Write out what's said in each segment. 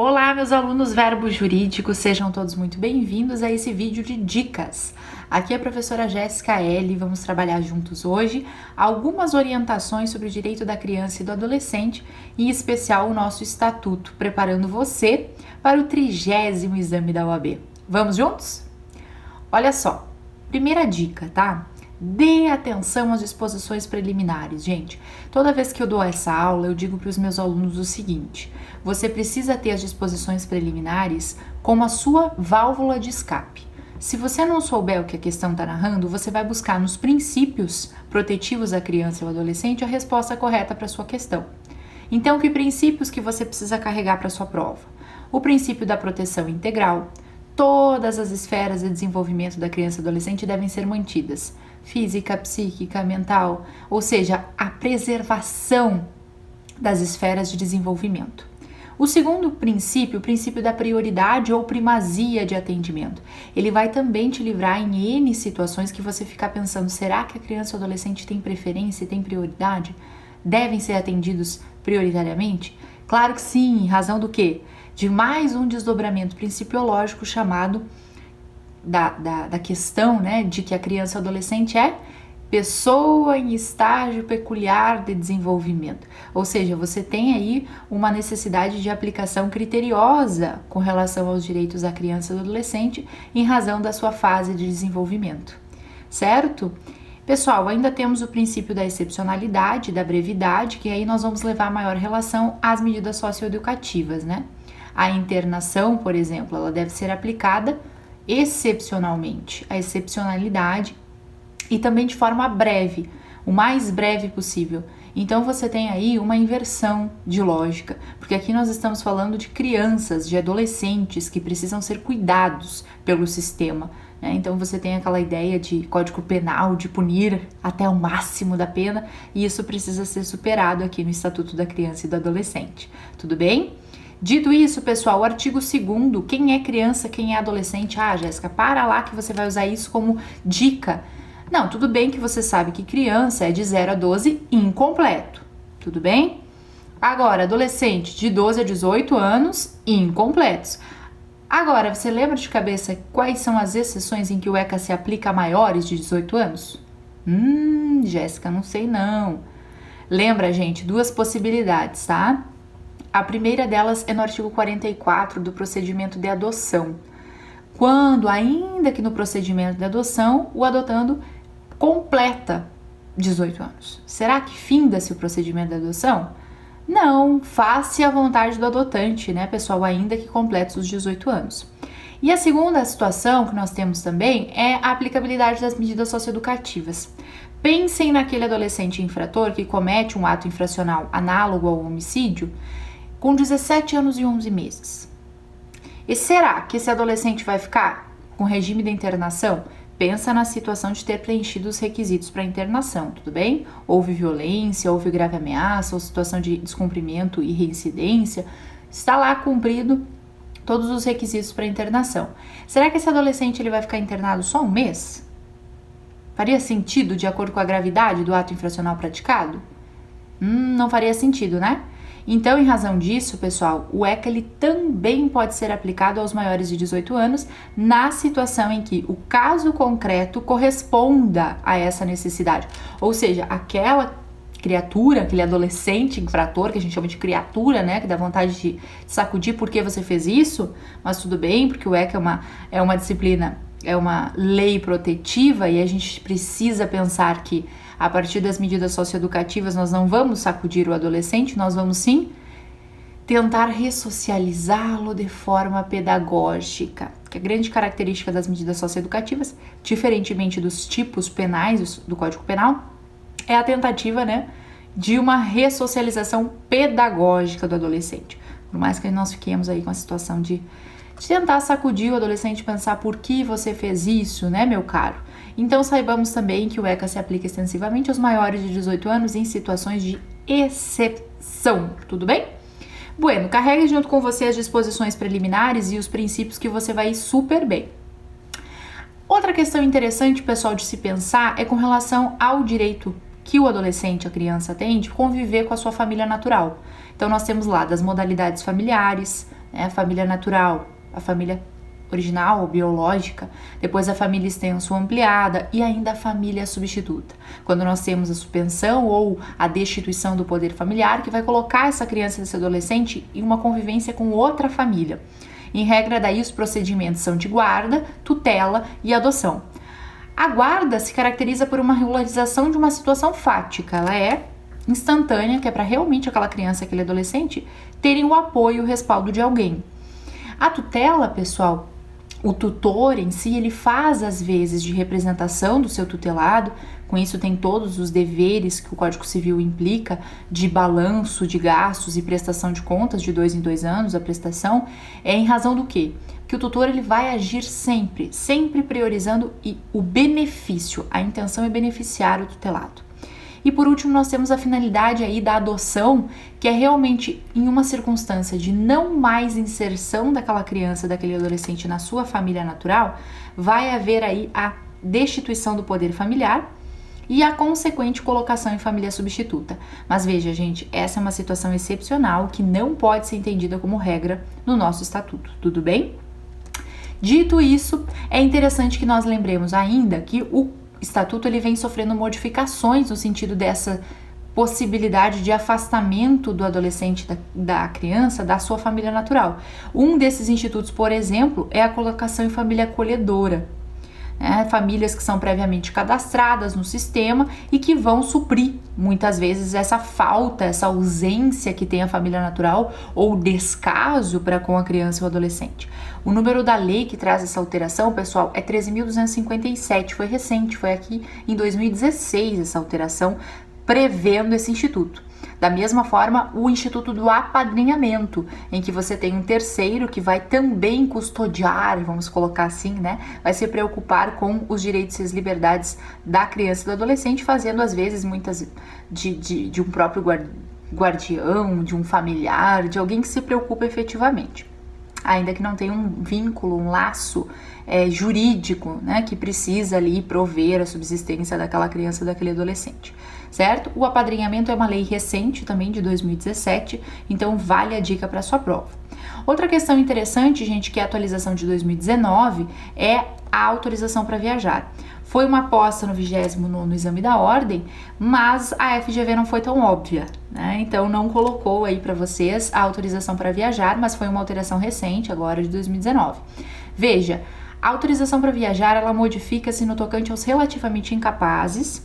Olá, meus alunos verbo jurídico, sejam todos muito bem-vindos a esse vídeo de dicas. Aqui é a professora Jéssica L. Vamos trabalhar juntos hoje algumas orientações sobre o direito da criança e do adolescente, em especial o nosso estatuto, preparando você para o 30º exame da OAB. Vamos juntos? Olha só, primeira dica, tá? Dê atenção às disposições preliminares, gente. Toda vez que eu dou essa aula, eu digo para os meus alunos o seguinte: você precisa ter as disposições preliminares como a sua válvula de escape. Se você não souber o que a questão está narrando, você vai buscar nos princípios protetivos da criança ou adolescente a resposta correta para a sua questão. Então, que princípios que você precisa carregar para a sua prova? O princípio da proteção integral. Todas as esferas de desenvolvimento da criança e adolescente devem ser mantidas. Física, psíquica, mental, ou seja, a preservação das esferas de desenvolvimento. O segundo princípio, o princípio da prioridade ou primazia de atendimento. Ele vai também te livrar em N situações que você fica pensando, será que a criança ou adolescente tem preferência e tem prioridade? Devem ser atendidos prioritariamente? Claro que sim, em razão do quê? De mais um desdobramento principiológico chamado da questão, né, de que a criança ou adolescente é pessoa em estágio peculiar de desenvolvimento. Ou seja, você tem aí uma necessidade de aplicação criteriosa com relação aos direitos da criança e do adolescente em razão da sua fase de desenvolvimento, certo? Pessoal, ainda temos o princípio da excepcionalidade, da brevidade, que aí nós vamos levar maior relação às medidas socioeducativas, né? A internação, por exemplo, ela deve ser aplicada excepcionalmente, a excepcionalidade e também de forma breve, o mais breve possível. Então você tem aí uma inversão de lógica, porque aqui nós estamos falando de crianças, de adolescentes que precisam ser cuidados pelo sistema, né? Então você tem aquela ideia de código penal, de punir até o máximo da pena, e isso precisa ser superado aqui no Estatuto da Criança e do Adolescente. Tudo bem? Dito isso, pessoal, o artigo 2º, quem é criança, quem é adolescente? Ah, Jéssica, para lá que você vai usar isso como dica. Não, tudo bem que você sabe que criança é de 0 a 12 incompleto, tudo bem? Agora, adolescente de 12 a 18 anos incompletos. Agora, você lembra de cabeça quais são as exceções em que o ECA se aplica a maiores de 18 anos? Jéssica, não sei não. Lembra, gente, duas possibilidades, tá? A primeira delas é no artigo 44 do procedimento de adoção, quando, ainda que no procedimento de adoção, o adotando completa 18 anos. Será que finda-se o procedimento de adoção? Não, faz-se a vontade do adotante, né, pessoal, ainda que complete os 18 anos. E a segunda situação que nós temos também é a aplicabilidade das medidas socioeducativas. Pensem naquele adolescente infrator que comete um ato infracional análogo ao homicídio com 17 anos e 11 meses. E será que esse adolescente vai ficar com regime de internação? Pensa na situação de ter preenchido os requisitos para internação, tudo bem? Houve violência, houve grave ameaça, ou situação de descumprimento e reincidência, está lá cumprido todos os requisitos para internação. Será que esse adolescente ele vai ficar internado só um mês? Faria sentido de acordo com a gravidade do ato infracional praticado? Não faria sentido, né? Então, em razão disso, pessoal, o ECA ele também pode ser aplicado aos maiores de 18 anos na situação em que o caso concreto corresponda a essa necessidade. Ou seja, aquela criatura, aquele adolescente infrator, que a gente chama de criatura, né, que dá vontade de sacudir porque você fez isso, mas tudo bem, porque o ECA é uma disciplina, é uma lei protetiva e a gente precisa pensar que a partir das medidas socioeducativas nós não vamos sacudir o adolescente, nós vamos sim tentar ressocializá-lo de forma pedagógica, que a grande característica das medidas socioeducativas, diferentemente dos tipos penais do Código Penal, é a tentativa, né, de uma ressocialização pedagógica do adolescente. Por mais que nós fiquemos aí com a situação de tentar sacudir o adolescente e pensar por que você fez isso, né, meu caro? Então, saibamos também que o ECA se aplica extensivamente aos maiores de 18 anos em situações de exceção, tudo bem? Bueno, carregue junto com você as disposições preliminares e os princípios que você vai ir super bem. Outra questão interessante, pessoal, de se pensar é com relação ao direito que o adolescente, a criança tem de conviver com a sua família natural. Então, nós temos lá das modalidades familiares, né? A família natural, a família original ou biológica, depois a família extensa ou ampliada e ainda a família substituta. Quando nós temos a suspensão ou a destituição do poder familiar, que vai colocar essa criança, esse adolescente em uma convivência com outra família. Em regra, daí os procedimentos são de guarda, tutela e adoção. A guarda se caracteriza por uma regularização de uma situação fática, ela é instantânea, que é para realmente aquela criança, aquele adolescente terem o apoio e o respaldo de alguém. A tutela, pessoal, o tutor em si, ele faz às vezes de representação do seu tutelado, com isso tem todos os deveres que o Código Civil implica, de balanço de gastos e prestação de contas de 2 em 2 anos, a prestação, é em razão do quê? Que o tutor ele vai agir sempre priorizando o benefício, a intenção é beneficiar o tutelado. E por último, nós temos a finalidade aí da adoção, que é realmente em uma circunstância de não mais inserção daquela criança, daquele adolescente na sua família natural, vai haver aí a destituição do poder familiar e a consequente colocação em família substituta. Mas veja, gente, essa é uma situação excepcional que não pode ser entendida como regra no nosso estatuto, tudo bem? Dito isso, é interessante que nós lembremos ainda que o Estatuto ele vem sofrendo modificações no sentido dessa possibilidade de afastamento do adolescente, da criança, da sua família natural. Um desses institutos, por exemplo, é a colocação em família acolhedora. Famílias que são previamente cadastradas no sistema e que vão suprir muitas vezes essa falta, essa ausência que tem a família natural ou descaso para com a criança ou adolescente. O número da lei que traz essa alteração, pessoal, é 13.257, foi recente, foi aqui em 2016 essa alteração, prevendo esse instituto. Da mesma forma, o Instituto do Apadrinhamento, em que você tem um terceiro que vai também custodiar, vamos colocar assim, né? Vai se preocupar com os direitos e as liberdades da criança e do adolescente, fazendo às vezes muitas de um próprio guardião, de um familiar, de alguém que se preocupa efetivamente. Ainda que não tenha um vínculo, um laço jurídico, né, que precisa ali prover a subsistência daquela criança, daquele adolescente, certo? O apadrinhamento é uma lei recente também, de 2017, então vale a dica para sua prova. Outra questão interessante, gente, que é a atualização de 2019, é a autorização para viajar. Foi uma aposta no 29º exame da ordem, mas a FGV não foi tão óbvia, né? Então não colocou aí para vocês a autorização para viajar, mas foi uma alteração recente, agora de 2019. Veja, a autorização para viajar, ela modifica-se no tocante aos relativamente incapazes,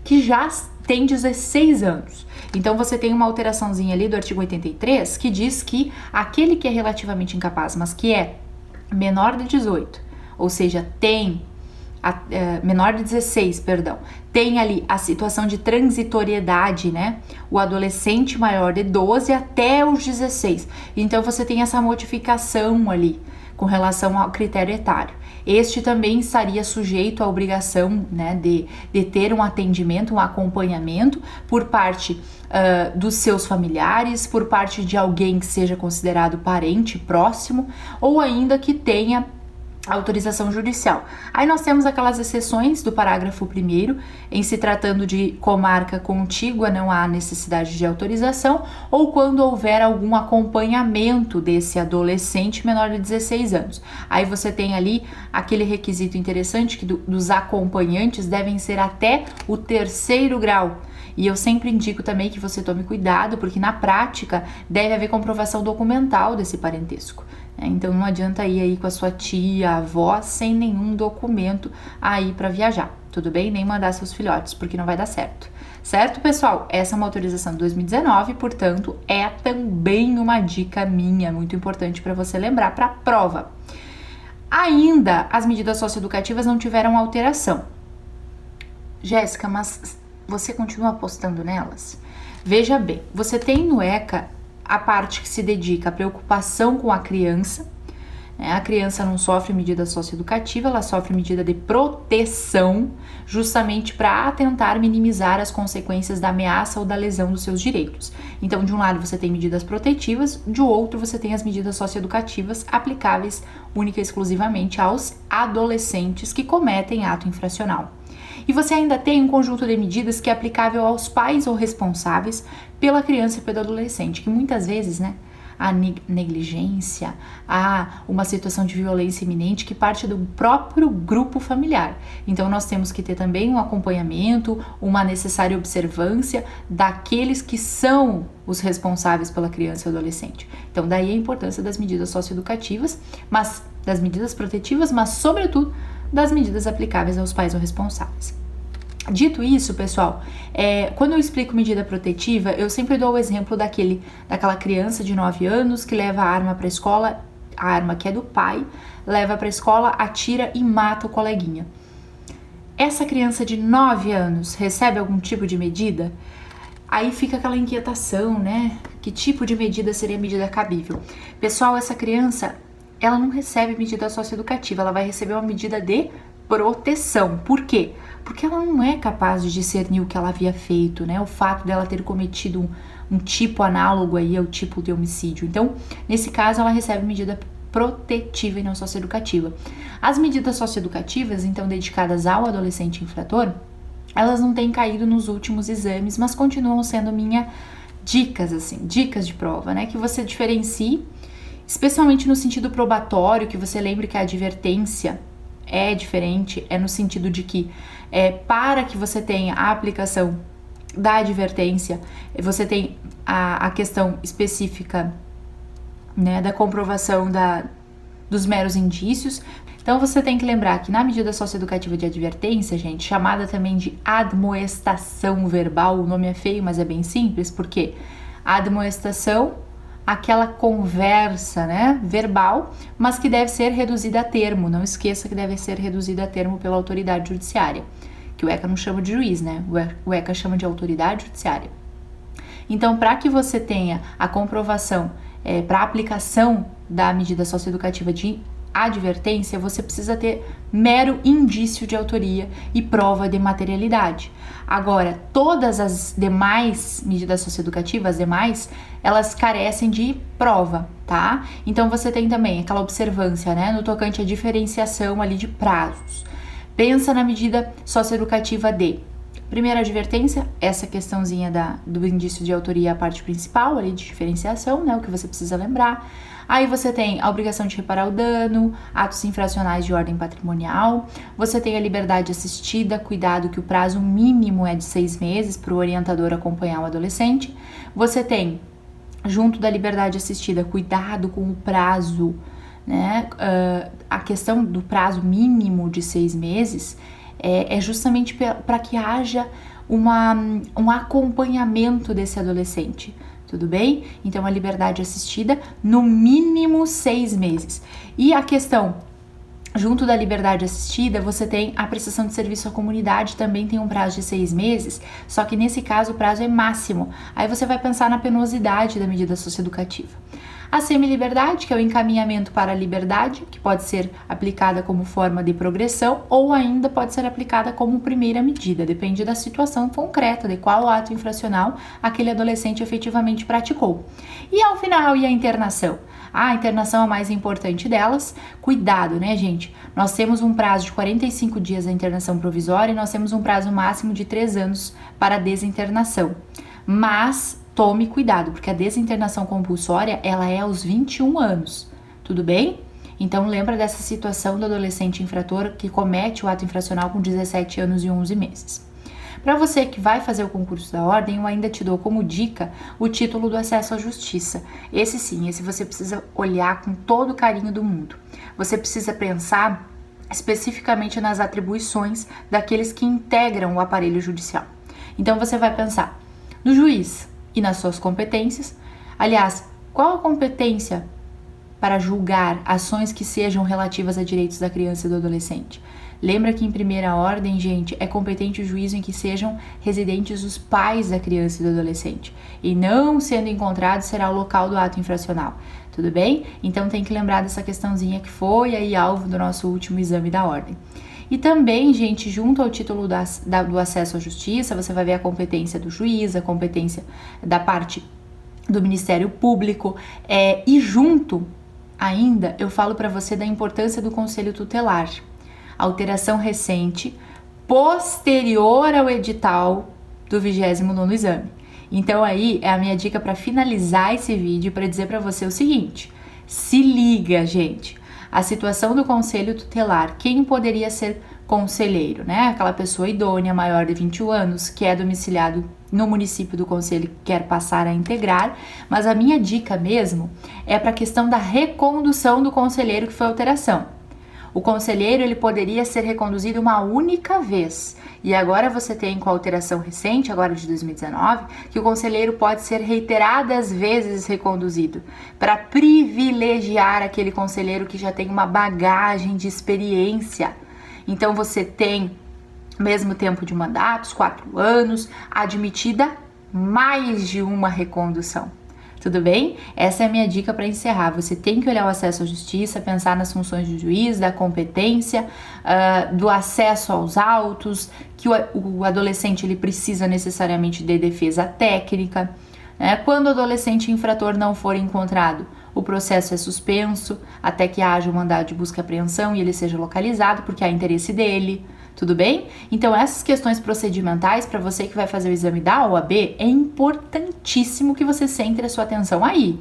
que já tem 16 anos. Então você tem uma alteraçãozinha ali do artigo 83, que diz que aquele que é relativamente incapaz, mas que é menor de 18, ou seja, tem menor de 16, perdão, tem ali a situação de transitoriedade, né? O adolescente maior de 12 até os 16. Então você tem essa modificação ali com relação ao critério etário. Este também estaria sujeito à obrigação, né, de ter um atendimento, um acompanhamento por parte dos seus familiares, por parte de alguém que seja considerado parente próximo, ou ainda que tenha autorização judicial. Aí nós temos aquelas exceções do parágrafo 1º, em se tratando de comarca contígua não há necessidade de autorização, ou quando houver algum acompanhamento desse adolescente menor de 16 anos. Aí você tem ali aquele requisito interessante que dos acompanhantes devem ser até o 3º grau. E eu sempre indico também que você tome cuidado, porque na prática deve haver comprovação documental desse parentesco. Então não adianta ir aí com a sua tia, avó, sem nenhum documento aí para viajar, tudo bem? Nem mandar seus filhotes, porque não vai dar certo. Certo, pessoal? Essa é uma autorização de 2019, portanto, é também uma dica minha, muito importante para você lembrar para a prova. Ainda, as medidas socioeducativas não tiveram alteração. Jéssica, mas você continua apostando nelas? Veja bem, você tem no ECA a parte que se dedica à preocupação com a criança, né? A criança não sofre medida socioeducativa, ela sofre medida de proteção, justamente para tentar minimizar as consequências da ameaça ou da lesão dos seus direitos. Então, de um lado você tem medidas protetivas, de outro você tem as medidas socioeducativas aplicáveis única e exclusivamente aos adolescentes que cometem ato infracional. E você ainda tem um conjunto de medidas que é aplicável aos pais ou responsáveis pela criança e pelo adolescente, que muitas vezes, né, a negligência, a uma situação de violência iminente que parte do próprio grupo familiar. Então nós temos que ter também um acompanhamento, uma necessária observância daqueles que são os responsáveis pela criança e adolescente. Então daí a importância das medidas socioeducativas, mas das medidas protetivas, mas sobretudo das medidas aplicáveis aos pais ou responsáveis. Dito isso, pessoal, quando eu explico medida protetiva, eu sempre dou o exemplo daquela criança de 9 anos que leva a arma para a escola, a arma que é do pai, leva para a escola, atira e mata o coleguinha. Essa criança de 9 anos recebe algum tipo de medida? Aí fica aquela inquietação, né? Que tipo de medida seria medida cabível? Pessoal, essa criança, ela não recebe medida socioeducativa, ela vai receber uma medida de proteção. Por quê? Porque ela não é capaz de discernir o que ela havia feito, né? O fato dela ter cometido um tipo análogo aí ao tipo de homicídio. Então, nesse caso, ela recebe medida protetiva e não socioeducativa. As medidas socioeducativas, então, dedicadas ao adolescente infrator, elas não têm caído nos últimos exames, mas continuam sendo dicas de prova, né? Que você diferencie, especialmente no sentido probatório, que você lembre que a advertência é diferente, é no sentido de que para que você tenha a aplicação da advertência, você tem a questão específica, né, da comprovação dos meros indícios. Então você tem que lembrar que na medida socioeducativa de advertência, gente, chamada também de admoestação verbal, o nome é feio, mas é bem simples, porque a admoestação, aquela conversa, né, verbal, mas que deve ser reduzida a termo. Não esqueça que deve ser reduzida a termo pela autoridade judiciária, que o ECA não chama de juiz, né? O ECA chama de autoridade judiciária. Então, para que você tenha a comprovação para a aplicação da medida socioeducativa de advertência, você precisa ter mero indício de autoria e prova de materialidade. Agora, todas as demais medidas socioeducativas, elas carecem de prova, tá? Então você tem também aquela observância, né, no tocante à diferenciação ali de prazos. Pensa na medida socioeducativa de primeira advertência, essa questãozinha do indício de autoria, a parte principal ali de diferenciação, né, o que você precisa lembrar. Aí você tem a obrigação de reparar o dano, atos infracionais de ordem patrimonial, você tem a liberdade assistida, cuidado que o prazo mínimo é de 6 meses para o orientador acompanhar o adolescente. Você tem, junto da liberdade assistida, cuidado com o prazo, né? A questão do prazo mínimo de 6 meses é justamente para que haja um acompanhamento desse adolescente. Tudo bem? Então, a liberdade assistida, no mínimo 6 meses. E a questão, junto da liberdade assistida, você tem a prestação de serviço à comunidade, também tem um prazo de 6 meses, só que nesse caso o prazo é máximo. Aí você vai pensar na penosidade da medida socioeducativa. A semi-liberdade, que é o encaminhamento para a liberdade, que pode ser aplicada como forma de progressão ou ainda pode ser aplicada como primeira medida, depende da situação concreta, de qual ato infracional aquele adolescente efetivamente praticou. E ao final, e a internação? A internação é a mais importante delas. Cuidado, né, gente? Nós temos um prazo de 45 dias da internação provisória e nós temos um prazo máximo de 3 anos para a desinternação. Mas tome cuidado, porque a desinternação compulsória, ela é aos 21 anos, tudo bem? Então lembra dessa situação do adolescente infrator que comete o ato infracional com 17 anos e 11 meses. Para você que vai fazer o concurso da ordem, eu ainda te dou como dica o título do acesso à justiça. Esse sim, esse você precisa olhar com todo o carinho do mundo. Você precisa pensar especificamente nas atribuições daqueles que integram o aparelho judicial. Então você vai pensar no juiz e nas suas competências. Aliás, qual a competência para julgar ações que sejam relativas a direitos da criança e do adolescente? Lembra que em primeira ordem, gente, é competente o juízo em que sejam residentes os pais da criança e do adolescente. E não sendo encontrado será o local do ato infracional. Tudo bem? Então tem que lembrar dessa questãozinha que foi aí alvo do nosso último exame da ordem. E também, gente, junto ao título do acesso à justiça, você vai ver a competência do juiz, a competência da parte do Ministério Público, e junto ainda eu falo para você da importância do Conselho Tutelar. Alteração recente, posterior ao edital do 29º exame. Então aí é a minha dica para finalizar esse vídeo para dizer para você o seguinte: se liga, gente. A situação do conselho tutelar, quem poderia ser conselheiro, né? Aquela pessoa idônea, maior de 21 anos, que é domiciliado no município do conselho, que quer passar a integrar, mas a minha dica mesmo é para a questão da recondução do conselheiro que foi alteração. O conselheiro, ele poderia ser reconduzido uma única vez, e agora você tem com a alteração recente, agora de 2019, que o conselheiro pode ser reiteradas vezes reconduzido, para privilegiar aquele conselheiro que já tem uma bagagem de experiência. Então você tem mesmo tempo de mandatos, 4 anos, admitida mais de uma recondução. Tudo bem? Essa é a minha dica para encerrar. Você tem que olhar o acesso à justiça, pensar nas funções do juiz, da competência, do acesso aos autos, que o adolescente ele precisa necessariamente de defesa técnica. Né? Quando o adolescente infrator não for encontrado, o processo é suspenso até que haja um mandado de busca e apreensão e ele seja localizado, porque há interesse dele. Tudo bem? Então essas questões procedimentais, para você que vai fazer o exame da OAB, é importantíssimo que você centre a sua atenção aí.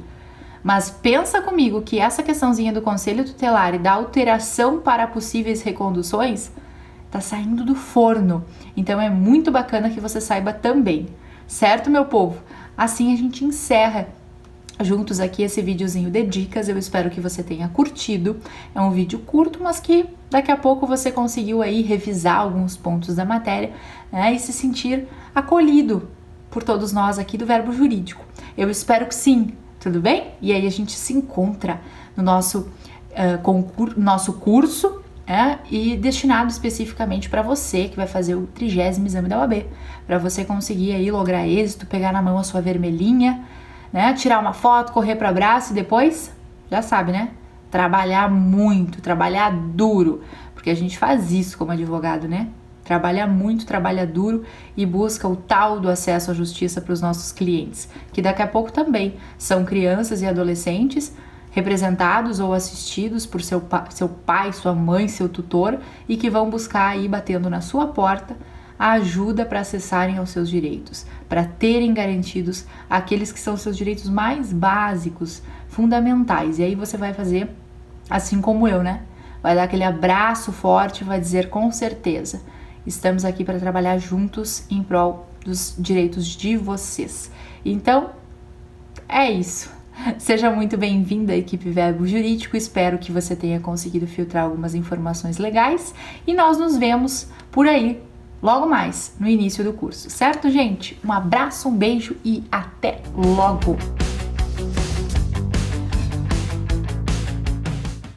Mas pensa comigo que essa questãozinha do conselho tutelar e da alteração para possíveis reconduções tá saindo do forno. Então é muito bacana que você saiba também. Certo, meu povo? Assim a gente encerra juntos aqui esse videozinho de dicas. Eu espero que você tenha curtido. É um vídeo curto, mas que daqui a pouco você conseguiu aí revisar alguns pontos da matéria, né, e se sentir acolhido por todos nós aqui do Verbo Jurídico. Eu espero que sim, tudo bem? E aí a gente se encontra no nosso curso, e destinado especificamente para você que vai fazer o 30º exame da OAB, para você conseguir aí lograr êxito, pegar na mão a sua vermelhinha, né, tirar uma foto, correr para o abraço e depois, já sabe, né? Trabalhar muito, trabalhar duro, porque a gente faz isso como advogado, né? Trabalha muito, trabalha duro e busca o tal do acesso à justiça para os nossos clientes, que daqui a pouco também são crianças e adolescentes representados ou assistidos por seu pai, sua mãe, seu tutor, e que vão buscar aí, batendo na sua porta, a ajuda para acessarem aos seus direitos, para terem garantidos aqueles que são seus direitos mais básicos, fundamentais. E aí você vai fazer assim como eu, né? Vai dar aquele abraço forte e vai dizer com certeza: estamos aqui para trabalhar juntos em prol dos direitos de vocês. Então, é isso. Seja muito bem-vinda à equipe Verbo Jurídico. Espero que você tenha conseguido filtrar algumas informações legais e nós nos vemos por aí logo mais no início do curso, certo, gente? Um abraço, um beijo e até logo!